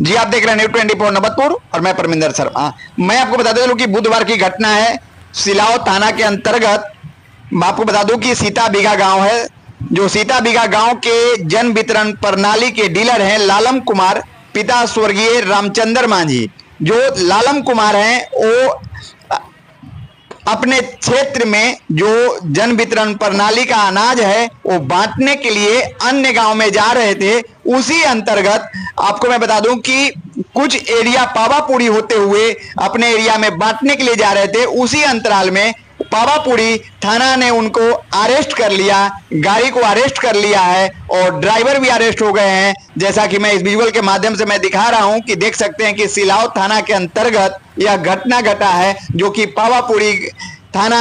जी, आप देख रहे हैं न्यूज़ 24 नबतपुर और मैं परमिंदर शर्मा। मैं आपको बता दूं कि बुधवार की घटना है। सिलाव थाना के अंतर्गत आपको बता दूं कि सीता बीघा गांव है। जो सीता बीघा गांव के जन वितरण प्रणाली के डीलर हैं लालम कुमार, पिता स्वर्गीय रामचंद्र मांझी। जो लालम कुमार हैं वो अपने क्षेत्र में जो जन वितरण प्रणाली का अनाज है वो बांटने के लिए अन्य गांव में जा रहे थे। उसी अंतर्गत आपको मैं बता दूं कि कुछ एरिया पावापुरी होते हुए अपने एरिया में बांटने के लिए जा रहे थे। उसी अंतराल में पावापुरी थाना ने उनको अरेस्ट कर लिया, गाड़ी को अरेस्ट कर लिया है और ड्राइवर भी अरेस्ट हो गए हैं। जैसा कि मैं इस विजुअल के माध्यम से मैं दिखा रहा हूं कि देख सकते हैं कि सिलाव थाना के अंतर्गत यह घटना घटा है, जो कि पावापुरी थाना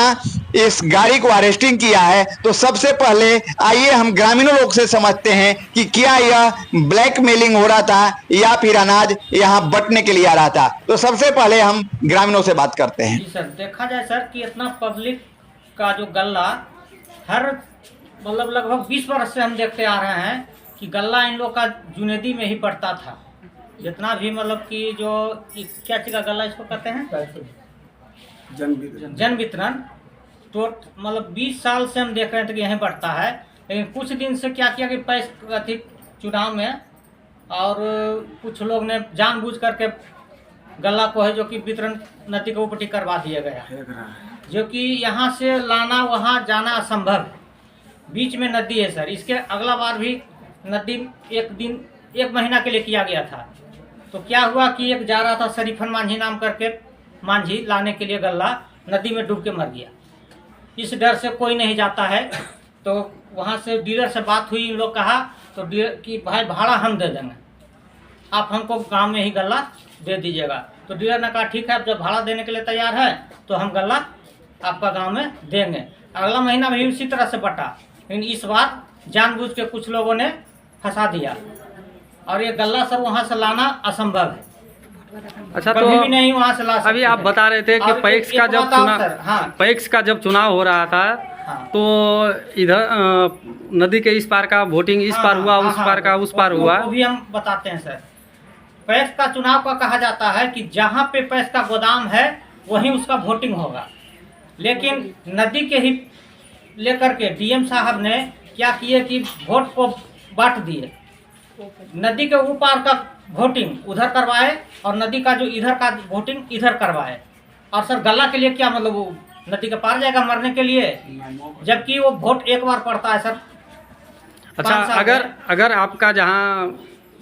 इस गाड़ी को अरेस्टिंग किया है। तो सबसे पहले आइए हम ग्रामीणों लोग से समझते हैं कि क्या यह ब्लैकमेलिंग हो रहा था या फिर अनाज यहाँ बंटने के लिए आ रहा था। तो सबसे पहले हम ग्रामीणों से बात करते हैं। जी सर, देखा जाए सर कि इतना पब्लिक का जो गल्ला हर मतलब लगभग 20 वर्ष से हम देखते आ रहे हैं कि गल्ला इन लोग का जुनेदी में ही पड़ता था। जितना भी मतलब कि जो क्या चीज़ का गल्ला इसको कहते हैं, जन वितरण, तो मतलब 20 साल से हम देख रहे थे कि यहीं बढ़ता है। लेकिन कुछ दिन से क्या किया कि पैसे थी चुनाव में और कुछ लोग ने जानबूझ करके गल्ला को है जो कि वितरण नदी के ऊपर करवा दिया गया, जो कि यहाँ से लाना वहाँ जाना असंभव है। बीच में नदी है सर। इसके अगला बार भी नदी एक महीना के लिए किया गया था। तो क्या हुआ कि एक जा रहा था शरीफन मांझी नाम करके, मांझी लाने के लिए गल्ला नदी में डूब के मर गया। इस डर से कोई नहीं जाता है। तो वहाँ से डीलर से बात हुई, इन लोग कहा तो डीलर कि भाई भाड़ा हम दे देंगे, आप हमको गांव में ही गल्ला दे दीजिएगा। तो डीलर ने कहा ठीक है, अब जब भाड़ा देने के लिए तैयार है तो हम गल्ला आपका गांव में देंगे। अगला महीना भी उसी तरह से बटा, लेकिन इस बार जानबूझ के कुछ लोगों ने फंसा दिया और ये गल्ला सब वहाँ से लाना असंभव है। अच्छा, कभी तो भी नहीं वहाँ से ला सकते। अभी आप बता रहे थे कि पैक्स का जब चुनाव, हाँ, पैक्स का जब चुनाव हो रहा था, हाँ, तो इधर नदी के इस पार का वोटिंग इस पार हुआ, उस पार का उस पार हुआ। वो भी हम बताते हैं सर। पैक्स का चुनाव का कहा जाता है कि जहाँ पे पैक्स का गोदाम है वहीं उसका वोटिंग होगा। लेकिन नदी के ही लेकर के डीएम साहब ने क्या किए कि वोट को बांट दिए। नदी के ऊपर का वोटिंग उधर करवाए और नदी का जो इधर का वोटिंग इधर करवाए। और सर गल्ला के लिए क्या मतलब, वो नदी के पार जाएगा मरने के लिए, जबकि वो वोट एक बार पड़ता है सर। अच्छा, अगर आपका जहाँ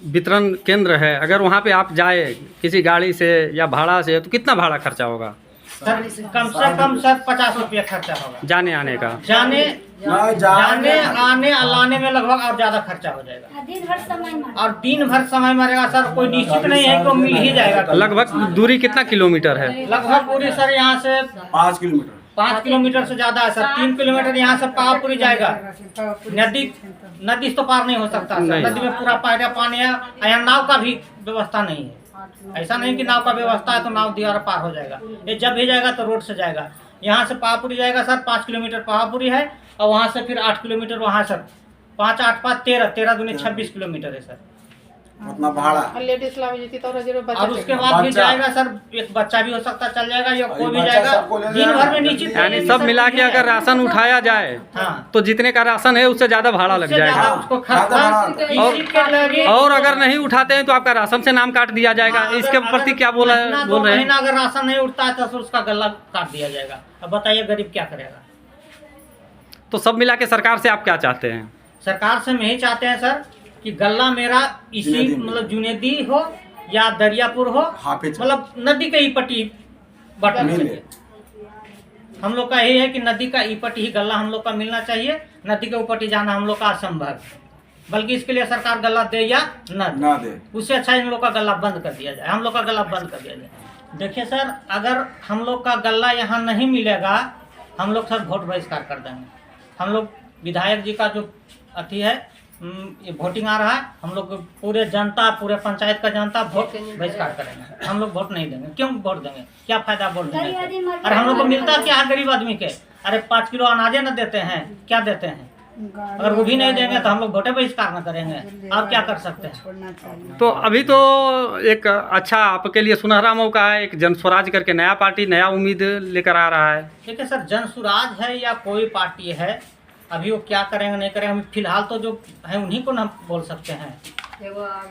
वितरण केंद्र है, अगर वहाँ पे आप जाए किसी गाड़ी से या भाड़ा से, तो कितना भाड़ा खर्चा होगा सर? कम से कम सर 50 रुपया खर्चा होगा जाने आने का। जाने आने लाने में लगभग और ज्यादा खर्चा हो जाएगा। और दिन भर समय मरेगा सर। कोई निश्चित नहीं है कि मिल ही जाएगा। लगभग दूरी कितना किलोमीटर है? लगभग पूरी सर यहाँ से 5 किलोमीटर से ज्यादा है सर। 3 किलोमीटर यहाँ से पावापुरी जाएगा। नदी तो पार नहीं हो सकता सर। नदी में पूरा पानी है। यहाँ नाव का भी व्यवस्था नहीं है। ऐसा नहीं कि नाव का व्यवस्था है तो नाव दीवार पार हो जाएगा। ये जब भी जाएगा तो रोड से जाएगा। यहाँ से पावापुरी जाएगा सर, 5 किलोमीटर पावापुरी है और वहाँ से फिर 8 किलोमीटर वहाँ सर। 5 8 5 13 दूनी 26 किलोमीटर है सर उतना भाड़ा। और उसके बाद भी जाएगा सर, एक बच्चा भी हो सकता चल जाएगा या कोई भी जाएगा। दिन भर में निश्चित यानी सब मिला के अगर राशन उठाया जाए, हाँ, तो जितने का राशन है उससे ज्यादा भाड़ा लग जाएगा। उसको खर्चा और अगर नहीं उठाते हैं तो आपका राशन से नाम काट दिया जाएगा। इसके प्रति क्या बोल रहे हैं? अगर राशन नहीं उठता है तो उसका गला काट दिया जाएगा। अब बताइए गरीब क्या करेगा? तो सब मिला के सरकार से आप क्या चाहते हैं? सरकार से हम यही चाहते हैं सर कि गल्ला मेरा इसी मतलब जुनेदी हो या दरियापुर हो, मतलब नदी के ईपटी बटन चाहिए। हम लोग का यही है कि नदी का ईपटी ही गल्ला हम लोग का मिलना चाहिए। नदी के ऊपटी जाना हम लोग का असंभव है। बल्कि इसके लिए सरकार गल्ला दे या न दे, उससे अच्छा इन लोग का गल्ला बंद कर दिया जाए। हम लोग का गल्ला बंद कर दिया जाए। देखिए सर, अगर हम लोग का गल्ला यहाँ नहीं मिलेगा, हम लोग सर वोट बहिष्कार कर देंगे। हम लोग विधायक जी का जो अथी है, ये वोटिंग आ रहा है, हम लोग पूरे जनता, पूरे पंचायत का जनता वोट बहिष्कार करेंगे। हम लोग वोट नहीं देंगे। क्यों वोट देंगे? क्या फायदा वोट देने का? अरे हम लोग को मिलता क्या है गरीब आदमी के? अरे 5 किलो अनाजे न देते हैं, क्या देते हैं? अगर वो भी नहीं देंगे तो हम लोग वोटे बहिष्कार न करेंगे, आप क्या कर सकते हैं। तो अभी तो एक अच्छा आपके लिए सुनहरा मौका है, एक जन स्वराज करके नया पार्टी नया उम्मीद लेकर आ रहा है। ठीक है सर, जन स्वराज है या कोई पार्टी है, अभी वो क्या करेंगे नहीं करेंगे, हम फिलहाल तो जो है उन्हीं को ना बोल सकते हैं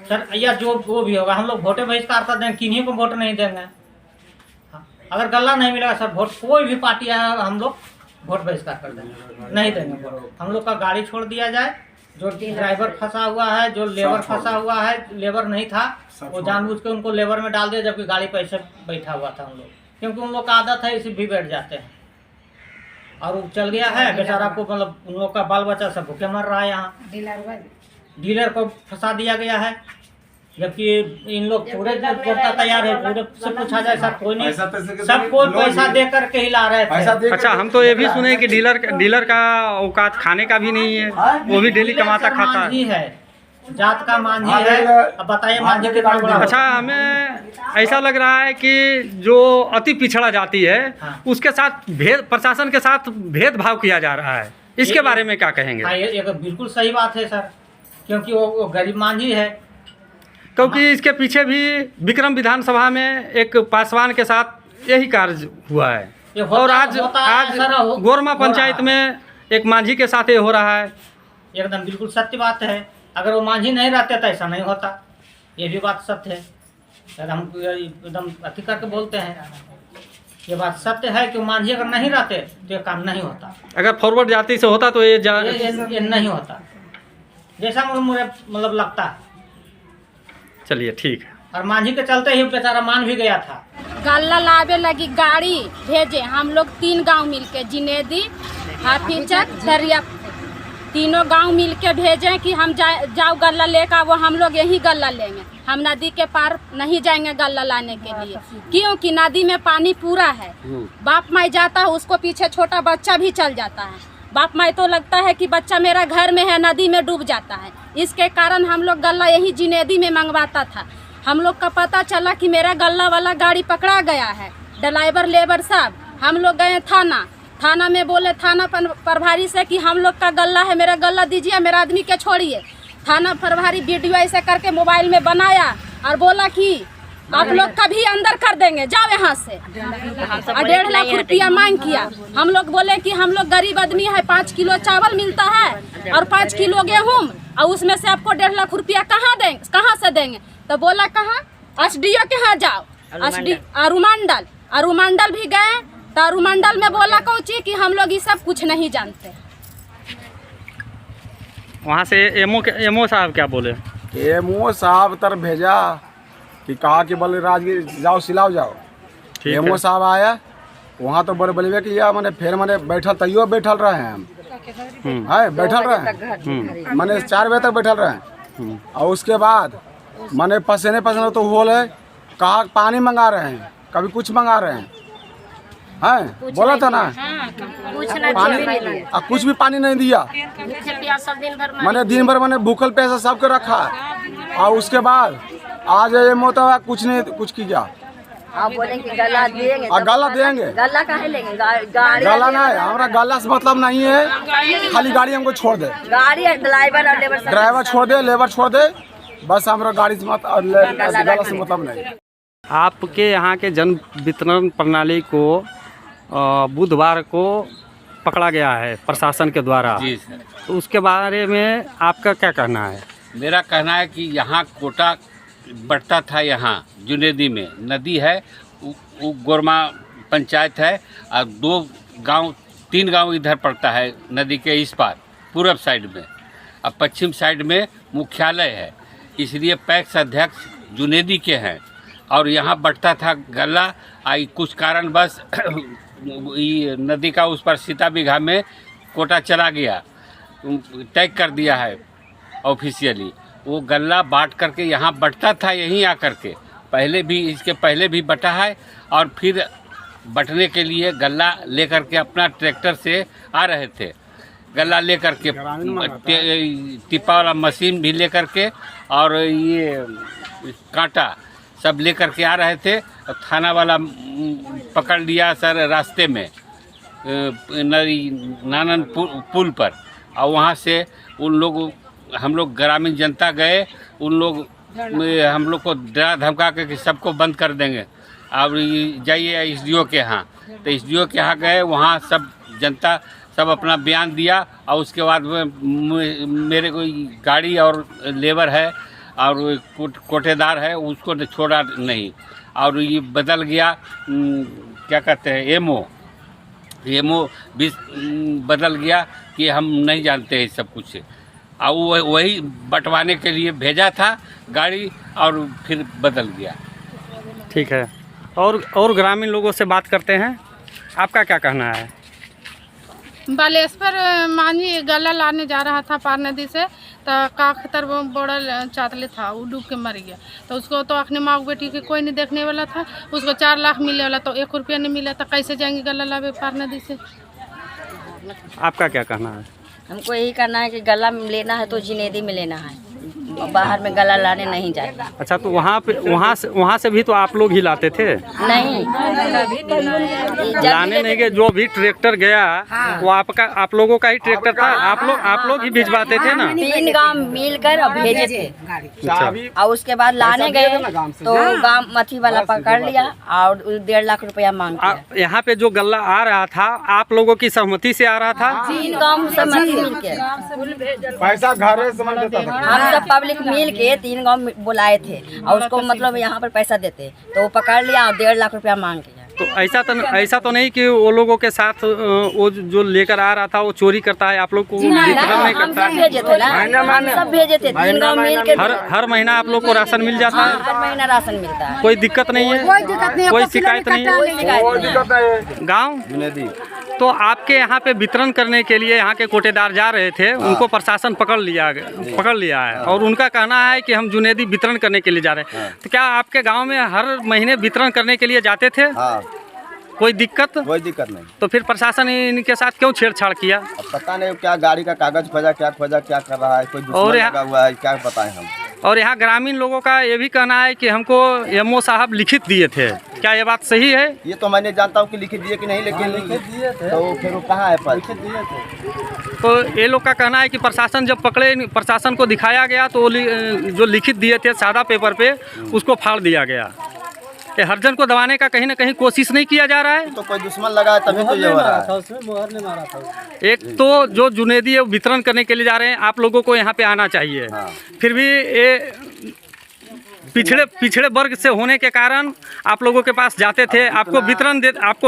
सर, या जो वो भी होगा हम लोग वोटे बहिष्कार कर देंगे, किन्हीं को वोट नहीं देंगे। अगर गल्ला नहीं मिलेगा सर, वोट कोई भी पार्टी है हम लोग वोट बहिष्कार कर देंगे, नहीं देंगे वोट। हम लोग का गाड़ी छोड़ दिया जाए, जो ड्राइवर फंसा हुआ है, जो लेबर फंसा हुआ है, लेबर नहीं था वो जानबूझ के उनको लेबर में डाल दिया, जबकि गाड़ी पर ऐसे बैठा हुआ था हम लोग, क्योंकि उन लोग का आदत है इसी भी बैठ जाते हैं। और वो चल गया है बेचारा को, मतलब उन लोग का बाल बच्चा सब भूखे मर रहा है। यहाँ डीलर को फंसा दिया गया है, जबकि इन लोग पूरे जनता तैयार है, पूरे से पूछा जाए सर कोई नहीं, सबको पैसा दे करके ही ला रहे थे। अच्छा, हम तो ये भी सुने कि डीलर का औकात खाने का भी नहीं है, वो भी डेली कमाता खाता है, जात का मांझी है। अब बताइए मांझी कितना बड़ा। अच्छा, हमें ऐसा लग रहा है कि जो अति पिछड़ा जाति है उसके साथ प्रशासन के साथ भेदभाव किया जा रहा है, इसके बारे में क्या कहेंगे। ये बिल्कुल सही बात है सर, क्योंकि वो गरीब मांझी है। क्योंकि इसके पीछे भी विक्रम विधानसभा में एक पासवान के साथ यही कार्य हुआ है, और आज गोरमा पंचायत में एक मांझी के साथ ये हो रहा है। एकदम बिल्कुल सत्य बात है, अगर वो मांझी नहीं रहते तो ऐसा नहीं होता, ये भी बात सत्य है। हम एकदम अति करके बोलते हैं, ये बात सत्य है कि मांझी अगर नहीं रहते तो ये काम नहीं होता। अगर फॉरवर्ड जाति से होता तो ये नहीं होता, जैसा मुझे मतलब लगता है। चलिए ठीक है। और मांझी के चलते ही बेचारा मान भी गया था। गल्ला लावे लगी गाड़ी भेजे, हम लोग 3 गांव मिलके, जिनेदी, हाफीचक, दरिया, तीनों गांव मिलके भेजे कि हम जाओ गल्ला लेकर, वो हम लोग यही गल्ला लेंगे, हम नदी के पार नहीं जाएंगे गल्ला लाने के लिए, क्योंकि नदी में पानी पूरा है। बाप माई जाता है, उसको पीछे छोटा बच्चा भी चल जाता है। बाप माई तो लगता है कि बच्चा मेरा घर में है, नदी में डूब जाता है। इसके कारण हम लोग गल्ला यही जिनेदी में मंगवाता था। हम लोग का पता चला कि मेरा गल्ला वाला गाड़ी पकड़ा गया है, ड्राइवर लेबर साहब। हम लोग गए थाना में बोले थाना प्रभारी से कि हम लोग का गल्ला है, मेरा गल्ला दीजिए, मेरा आदमी के छोड़िए। थाना प्रभारी वीडियो ऐसे करके मोबाइल में बनाया और बोला कि आप लोग का भी अंदर कर देंगे, जाओ यहाँ से। 1.5 लाख रुपया मांग किया। हम लोग बोले कि हम लोग गरीब आदमी है, 5 किलो चावल मिलता है और 5 किलो गेहूँ, और उसमें से आपको 1.5 लाख रुपया कहाँ से देंगे। तो बोला कहाँ, SDO के यहाँ जाओ, अरुमंडल भी गए, तो अरुमंडल में बोला कौची कि हम लोग ये सब कुछ नहीं जानते। वहाँ से एमओ साहब क्या बोले? एमओ साहब तर भेजा कि कहा कि बोले राजगीर जाओ, सिलाओ जाओ। एमओ साहब आया वहाँ तो बोले कि या मैंने फिर मैंने बैठल तैयो बैठल रहे हैं हम, है बैठल रहे हैं, मैंने 4 बजे तक बैठल रहे हैं। और उसके बाद मैंने पसीने तो बोले कहा पानी मंगा रहे हैं, कभी कुछ मंगा रहे हैं, बोला था ना पानी, कुछ भी पानी नहीं दिया। मैंने दिन भर मैंने भूखल प्यासा सबके रखा, और उसके बाद आज ये मोता कुछ नहीं कुछ किया। आप बोले कि गला देंगे, गला देंगे, गला काहे लेंगे, गला नहीं, हमारा गला से मतलब नहीं है, खाली गाड़ी हमको छोड़ दे, गाड़ी ड्राइवर और ड्राइवर छोड़ दे, लेबर छोड़ दे, बस हमारा गाड़ी से गला से मतलब नहीं। आपके यहाँ के जन वितरण प्रणाली को बुधवार को पकड़ा गया है प्रशासन के द्वारा। जी सर। तो उसके बारे में आपका क्या कहना है? मेरा कहना है कि यहाँ कोटा बढ़ता था, यहाँ जुनेदी में नदी है, वो गोरमा पंचायत है, और 3 गांव इधर पड़ता है नदी के इस पार पूरब साइड में, और पश्चिम साइड में मुख्यालय है, इसलिए पैक्स अध्यक्ष जुनेदी के हैं। और यहाँ बढ़ता था गल्ला, आई कुछ कारण बस नदी का उस पर सीता बीघा में कोटा चला गया, टैग कर दिया है ऑफिशियली। वो गल्ला बांट करके यहाँ बंटता था, यहीं आकर के पहले भी, इसके पहले भी बटा है, और फिर बंटने के लिए गल्ला लेकर के अपना ट्रैक्टर से आ रहे थे, गल्ला लेकर के टिप्पा वाला मशीन भी लेकर के, और ये कांटा सब लेकर के आ रहे थे। थाना वाला पकड़ लिया सर रास्ते में, नानन पुल पर, और वहाँ से उन लोग हम लोग ग्रामीण जनता गए, उन लोग हम लोग को डरा धमका के कि सबको बंद कर देंगे, अब जाइए एसडीओ के यहाँ। तो एसडीओ के यहाँ गए, वहाँ सब जनता सब अपना बयान दिया और उसके बाद मेरे कोई गाड़ी और लेबर है और कोटेदार है, उसको छोड़ा नहीं और ये बदल गया, क्या कहते हैं, एमओ भी बदल गया कि हम नहीं जानते हैं सब कुछ। और वही बंटवाने के लिए भेजा था गाड़ी और फिर बदल गया। ठीक है, और ग्रामीण लोगों से बात करते हैं, आपका क्या कहना है? बालेश्वर मांझी गला लाने जा रहा था पार नदी से, तो काखतर बड़ा चातले था, वो डूब के मर गया। तो उसको तो अपने माँ बेटी के कोई नहीं देखने वाला था, उसको 4 लाख मिलने वाला, तो 1 रुपया नहीं मिला, तो कैसे जाएंगे गला लावे पार नदी से? आपका क्या कहना है? हमको यही करना है कि गला लेना है तो जिनेदी में लेना है, बाहर में गला लाने नहीं जाएगा। अच्छा, तो वहाँ से भी तो आप लोग ही लाते थे? नहीं, लाने नहीं गए, जो भी ट्रैक्टर गया वो आप लोगों का ही ट्रैक्टर था, आप लोग ही भिजवाते थे ना? 3 गांव मिलकर और भेजे थे। अच्छा। और उसके बाद लाने गए तो गांव मथी वाला पकड़ लिया और 1.5 लाख रुपया मांग लिया। यहाँ पे जो गल्ला आ रहा था, आप लोगों की सहमति से आ रहा था? 3 गांव सहमति मिलकर, पैसा घर से हम सब पब्लिक मिल के 3 गांव बुलाए थे और उसको मतलब यहाँ पर पैसा देते, तो वो पकड़ लिया और 1.5 लाख रुपया मांग लिया। तो ऐसा तो नहीं कि वो लोगों के साथ वो जो लेकर आ रहा था वो चोरी करता है, आप लोग को वितरण नहीं करता? हम सब भेजे थे ना, हम सब भेजे थे, 3 गांव मिल के। हर महीना आप लोग को राशन मिल जाता है? हर महीना राशन मिलता है, कोई दिक्कत नहीं है? कोई शिकायत नहीं है? गाँव तो आपके यहाँ पे वितरण करने के लिए यहाँ के कोटेदार जा रहे थे, उनको प्रशासन पकड़ लिया है और उनका कहना है कि हम जुनेदी वितरण करने के लिए जा रहे हैं। तो क्या आपके गांव में हर महीने वितरण करने के लिए जाते थे? हाँ। कोई दिक्कत नहीं। तो फिर प्रशासन इनके साथ क्यों छेड़छाड़ किया? अब पता नहीं क्या गाड़ी का कागज खोजा, क्या कर रहा है, कोई दुश्मन लगा हुआ है, क्या बताएं हम। और यहाँ ग्रामीण लोगों का ये भी कहना है कि हमको एमओ साहब लिखित दिए थे, क्या ये बात सही है? ये तो मैं नहीं जानता हूँ कि लिखित दिए कि नहीं, लेकिन लिखित दिए थे तो फिर वो कहाँ है पर? लिखित दिए थे। तो ये लोग का कहना है कि प्रशासन जब पकड़े, प्रशासन को दिखाया गया तो जो लिखित दिए थे सादा पेपर पे, उसको फाड़ दिया गया। ये हरजन को दबाने का कहीं ना कहीं कोशिश नहीं किया जा रहा है? तो कोई दुश्मन लगा है तभी तो ये हो रहा है। उसमें मोहर नहीं मारा था। एक तो जो जुनेदी वितरण करने के लिए जा रहे हैं, आप लोगों को यहाँ पे आना चाहिए। हाँ। फिर भी ये पिछड़े वर्ग से होने के कारण आप लोगों के पास जाते थे, आपको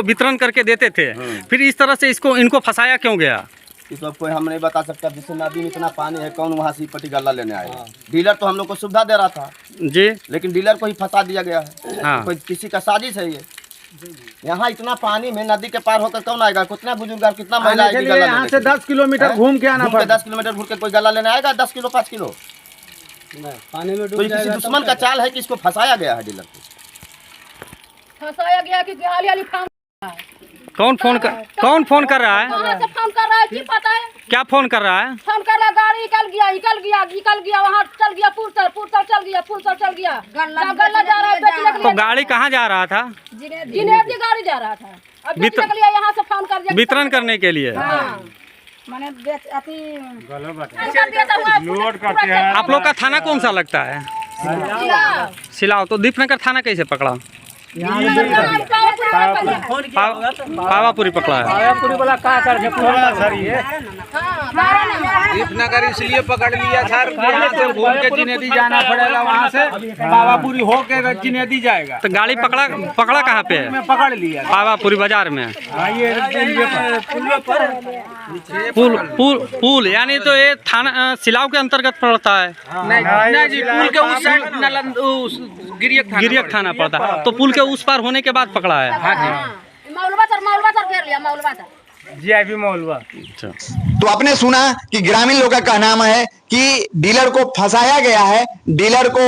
वितरण करके देते थे, फिर इस तरह से इनको फंसाया क्यों गया? इस वक्त कोई हम नहीं बता सकता। जैसे नदी में इतना पानी है, कौन वहाँ से पट्टी गल्ला लेने आएगा? डीलर तो हम लोग को सुविधा दे रहा था जी, लेकिन डीलर को ही फंसा दिया गया है। हाँ। कोई किसी का साजिश है ये। यहाँ इतना पानी में नदी के पार होकर कौन आएगा? कितना बुजुर्ग और कितना महिला आएगी? यहाँ से 10 किलोमीटर घूम के आना पड़ेगा। 10 किलोमीटर घूम के कोई गल्ला लेने आएगा? 10 किलो 5 किलो पानी में डूब जाएगा। किसी दुश्मन का चाल है कि इसको फंसाया गया है, डीलर को फंसाया गया कि कौन फोन कर रहा है? फोन कर रहा है, की पता है क्या फोन कर रहा है? फोन कर रहा, गाड़ी निकल गया वहाँ चल गया, पुल चल गया गल्ला जा रहा है। तो गाड़ी कहाँ जा रहा था? जिनेदी गाड़ी जा रहा था, अब यहाँ से फोन कर दिया वितरण करने के लिए। मैंने आप लोग का थाना कौन सा लगता है? सिलाव। तो दीपनगर थाना कैसे पकड़ा? पावापुरी पकड़ा है। पावापुरी वाला क्या करके पूरा सरी है। दीपनगर इसलिए पकड़ लिया सर, यहाँ से घूम के जिनेदी जाना पड़ेगा, वहाँ से पावापुरी होके जिनेदी जाएगा। तो गाड़ी पकड़ा कहाँ पे है? पकड़ लिया पावापुरी बाजार में। पुल यानी तो ये थाना सिलाव के अंतर्गत पड़ता है? नहीं जी, पुल के उस साइड गिरियक थाना पड़ता है। तो पुल के उस पार होने के बाद पकड़ा है? हाँ जी, मौलवा सर घेर लिया, मौलवा सर जीआईबी मौलवा। तो आपने सुना कि ग्रामीण लोगों का कहना है कि डीलर को फंसाया गया है। डीलर को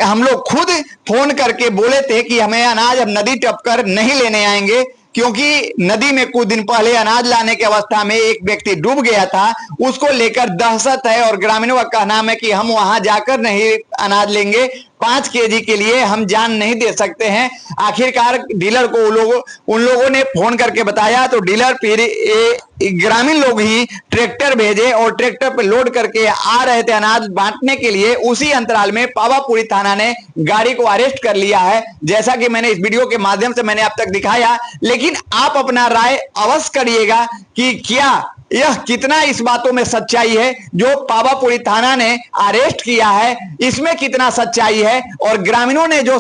हम लोग खुद फोन करके बोले थे कि हमें अनाज अब नदी टपकर नहीं लेने आएंगे, क्योंकि नदी में कुछ दिन पहले अनाज लाने की अवस्था में एक व्यक्ति डूब गया था। उसको लेकर दहशत है और ग्रामीणों का कहना है कि हम वहां जाकर नहीं अनाज लेंगे, 5 केजी के लिए हम जान नहीं दे सकते हैं। आखिरकार डीलर को उन लोगों ने फोन करके बताया तो डीलर फिर ग्रामीण लोग ही ट्रैक्टर भेजे और ट्रैक्टर पे लोड करके आ रहे थे अनाज बांटने के लिए। उसी अंतराल में पावापुरी थाना ने गाड़ी को अरेस्ट कर लिया है, जैसा कि मैंने इस वीडियो के माध्यम से मैंने आप तक दिखाया। लेकिन आप अपना राय अवश्य करिएगा कि क्या यह कितना इस बातों में सच्चाई है जो पावापुरी थाना ने अरेस्ट किया है, इसमें कितना सच्चाई है, और ग्रामीणों ने जो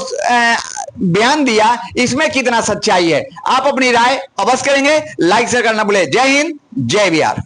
बयान दिया इसमें कितना सच्चाई है। आप अपनी राय अवश्य करेंगे, लाइक शेयर करना भूले। जय हिंद, जय बिहार।